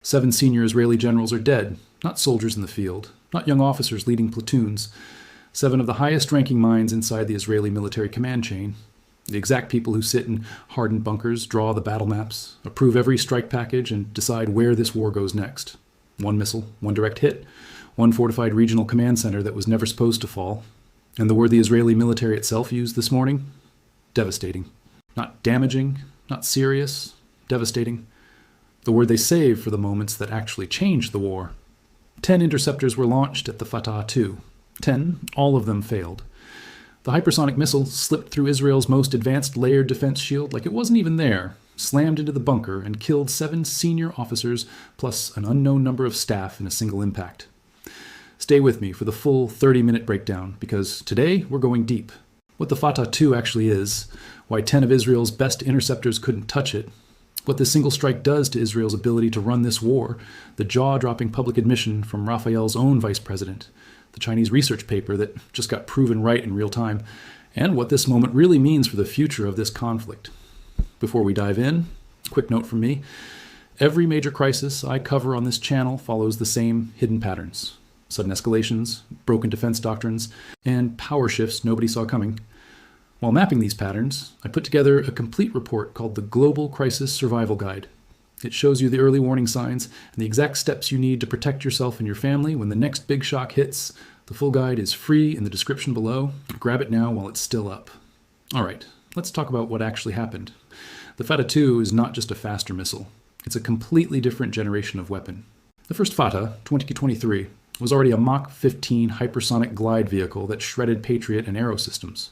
7 senior Israeli generals are dead, not soldiers in the field, not young officers leading platoons. 7 of the highest-ranking minds inside the Israeli military command chain. The exact people who sit in hardened bunkers, draw the battle maps, approve every strike package, and decide where this war goes next. 1 missile, 1 direct hit, 1 fortified regional command center that was never supposed to fall. And the word the Israeli military itself used this morning? Devastating. Not damaging, not serious, devastating. The word they save for the moments that actually changed the war. 10 interceptors were launched at the Fattah-2. 10, all of them failed. The hypersonic missile slipped through Israel's most advanced layered defense shield like it wasn't even there, slammed into the bunker, and killed 7 senior officers plus an unknown number of staff in a single impact. Stay with me for the full 30-minute breakdown, because today we're going deep. What the Fattah-2 actually is, why 10 of Israel's best interceptors couldn't touch it, what this single strike does to Israel's ability to run this war, the jaw-dropping public admission from Rafael's own vice president, the Chinese research paper that just got proven right in real time, and what this moment really means for the future of this conflict. Before we dive in, quick note from me. Every major crisis I cover on this channel follows the same hidden patterns. Sudden escalations, broken defense doctrines, and power shifts nobody saw coming. While mapping these patterns, I put together a complete report called the Global Crisis Survival Guide. It shows you the early warning signs and the exact steps you need to protect yourself and your family when the next big shock hits. The full guide is free in the description below. Grab it now while it's still up. All right, let's talk about what actually happened. The Fattah-2 is not just a faster missile. It's a completely different generation of weapon. The first Fattah, 2023, was already a Mach 15 hypersonic glide vehicle that shredded Patriot and Arrow systems.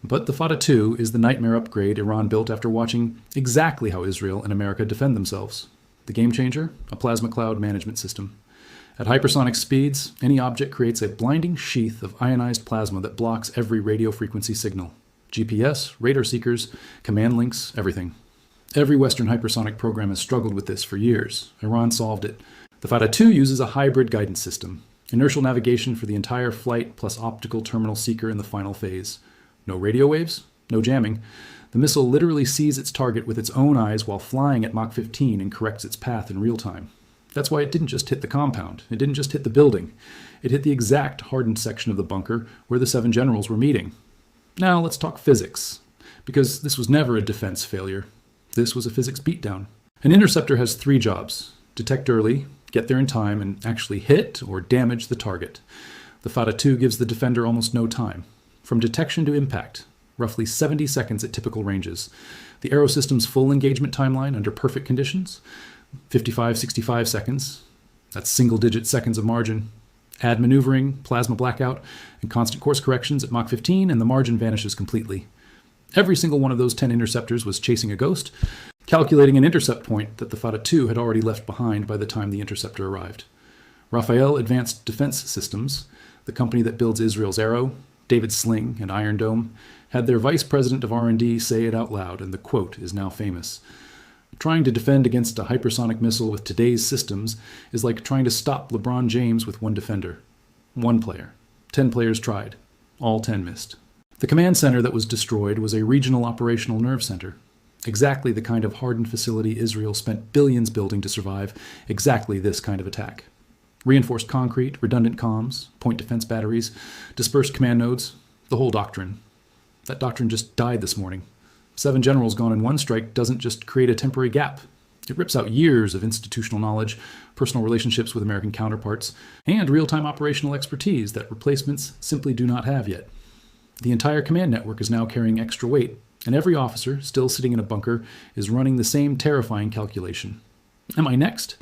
But the Fattah-2 is the nightmare upgrade Iran built after watching exactly how Israel and America defend themselves. The game changer? A plasma cloud management system. At hypersonic speeds, any object creates a blinding sheath of ionized plasma that blocks every radio frequency signal. GPS, radar seekers, command links, everything. Every Western hypersonic program has struggled with this for years. Iran solved it. The Fattah-2 uses a hybrid guidance system. Inertial navigation for the entire flight plus optical terminal seeker in the final phase. No radio waves, no jamming. The missile literally sees its target with its own eyes while flying at Mach 15 and corrects its path in real time. That's why it didn't just hit the compound. It didn't just hit the building. It hit the exact hardened section of the bunker where the 7 generals were meeting. Now let's talk physics, because this was never a defense failure. This was a physics beatdown. An interceptor has 3 jobs: detect early, get there in time, and actually hit or damage the target. The Fattah-2 gives the defender almost no time. From detection to impact, roughly 70 seconds at typical ranges. The Arrow system's full engagement timeline under perfect conditions, 55-65 seconds. That's single-digit seconds of margin. Add maneuvering, plasma blackout, and constant course corrections at Mach 15, and the margin vanishes completely. Every single one of those 10 interceptors was chasing a ghost, calculating an intercept point that the Fattah-2 had already left behind by the time the interceptor arrived. Rafael Advanced Defense Systems, the company that builds Israel's Arrow, David Sling, and Iron Dome, had their vice president of R&D say it out loud, and the quote is now famous. Trying to defend against a hypersonic missile with today's systems is like trying to stop LeBron James with 1 defender. 1 player. 10 players tried. All 10 missed. The command center that was destroyed was a regional operational nerve center. Exactly the kind of hardened facility Israel spent billions building to survive exactly this kind of attack. Reinforced concrete, redundant comms, point defense batteries, dispersed command nodes, the whole doctrine. That doctrine just died this morning. 7 generals gone in 1 strike doesn't just create a temporary gap. It rips out years of institutional knowledge, personal relationships with American counterparts, and real-time operational expertise that replacements simply do not have yet. The entire command network is now carrying extra weight, and every officer, still sitting in a bunker, is running the same terrifying calculation. Am I next?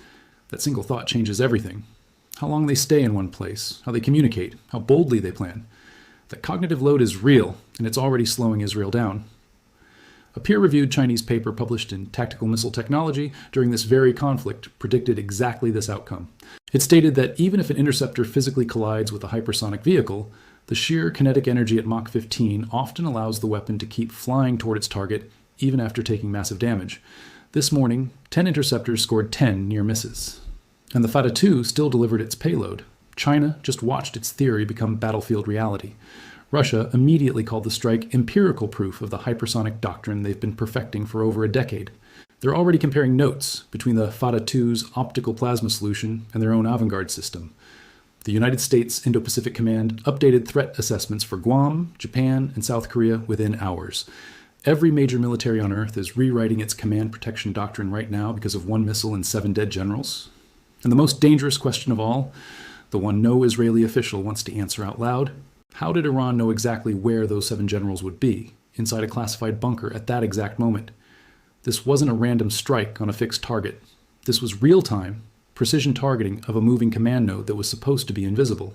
That single thought changes everything. How long they stay in one place, how they communicate, how boldly they plan. That cognitive load is real, and it's already slowing Israel down. A peer-reviewed Chinese paper published in Tactical Missile Technology during this very conflict predicted exactly this outcome. It stated that even if an interceptor physically collides with a hypersonic vehicle, the sheer kinetic energy at Mach 15 often allows the weapon to keep flying toward its target even after taking massive damage. This morning, 10 interceptors scored 10 near misses. And the Fattah-2 still delivered its payload. China just watched its theory become battlefield reality. Russia immediately called the strike empirical proof of the hypersonic doctrine they've been perfecting for over a decade. They're already comparing notes between the Fattah-2's optical plasma solution and their own avant-garde system. The United States Indo-Pacific Command updated threat assessments for Guam, Japan, and South Korea within hours. Every major military on Earth is rewriting its command protection doctrine right now because of one missile and 7 dead generals. And the most dangerous question of all, the one no Israeli official wants to answer out loud: how did Iran know exactly where those 7 generals would be, inside a classified bunker at that exact moment? This wasn't a random strike on a fixed target. This was real-time, precision targeting of a moving command node that was supposed to be invisible.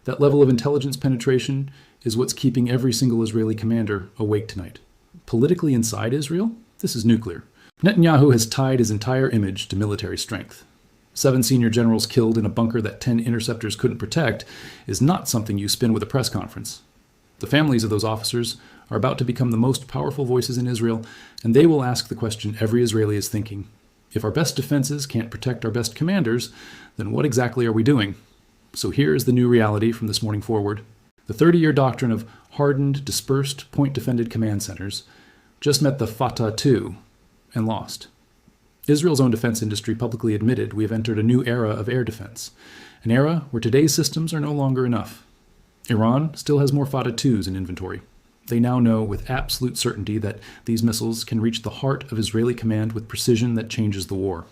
That level of intelligence penetration is what's keeping every single Israeli commander awake tonight. Politically inside Israel, this is nuclear. Netanyahu has tied his entire image to military strength. 7 senior generals killed in a bunker that 10 interceptors couldn't protect is not something you spin with a press conference. The families of those officers are about to become the most powerful voices in Israel, and they will ask the question every Israeli is thinking: if our best defenses can't protect our best commanders, then what exactly are we doing? So here is the new reality from this morning forward. The 30-year doctrine of hardened, dispersed, point-defended command centers just met the Fattah-2 and lost. Israel's own defense industry publicly admitted we have entered a new era of air defense, an era where today's systems are no longer enough. Iran still has more Fattah-2s in inventory. They now know with absolute certainty that these missiles can reach the heart of Israeli command with precision that changes the war.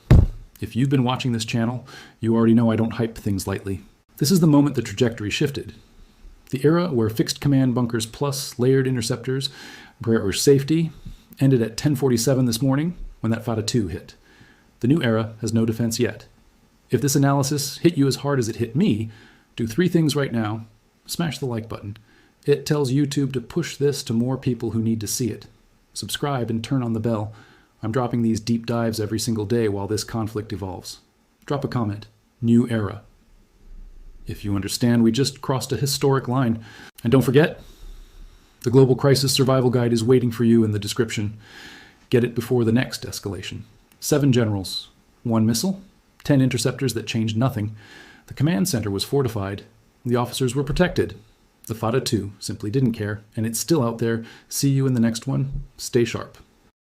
If you've been watching this channel, you already know I don't hype things lightly. This is the moment the trajectory shifted. The era where fixed command bunkers plus layered interceptors were safety ended at 10:47 this morning when that Fattah-2 hit. The new era has no defense yet. If this analysis hit you as hard as it hit me, do 3 things right now. Smash the like button. It tells YouTube to push this to more people who need to see it. Subscribe and turn on the bell. I'm dropping these deep dives every single day while this conflict evolves. Drop a comment. New era. If you understand, we just crossed a historic line. And don't forget, the Global Crisis Survival Guide is waiting for you in the description. Get it before the next escalation. 7 generals, 1 missile, 10 interceptors that changed nothing. The command center was fortified. The officers were protected. The Fattah-2 simply didn't care, and it's still out there. See you in the next one. Stay sharp.